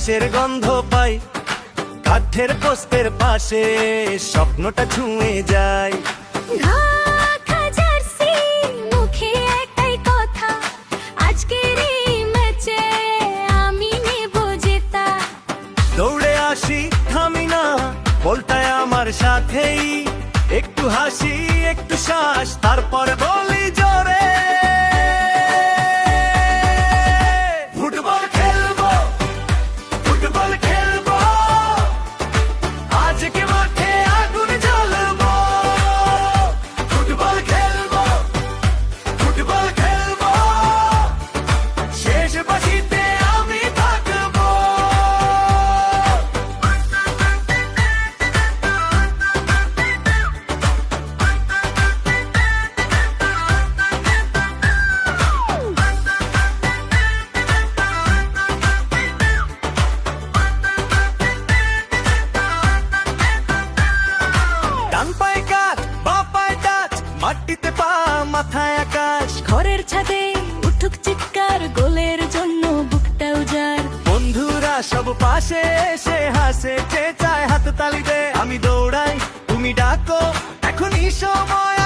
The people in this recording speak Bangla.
বাতাসের গন্ধ পাই, কাঠের পোস্তের পাশে স্বপ্নটা ছুঁয়ে যায়। ঢাকা জার্সি, মুখে একটাই কথা, আজকের এই ম্যাচে আমি নেব জেতা। দৌড়ে আসি, থামি না, বলটায় আমার সাথেই, একটু হাসি একটু শ্বাস, তারপর বলি জোরে ফুটবল খেলবো, ফুটবল খেলবো, আজকে মাঠে আগুন জ্বলবো। ফুটবল খেলবো, ফুটবল খেলবো, শেষ বাঁশিতে আমি থাকবো। ডান পায়ে কাজ, বাঁ পায়ে টাচ, মাটিতে পা, মাথায় আকাশ। ঘরের ছাদে উঠুক চিৎকার, গোলের জন্য বুকটা উজাড়। বন্ধুরা সব পাশে এসে হাসে, চেঁচায় হাত তালি দে। আমি দৌড়াই, তুমি ডাকো, এখনই সময়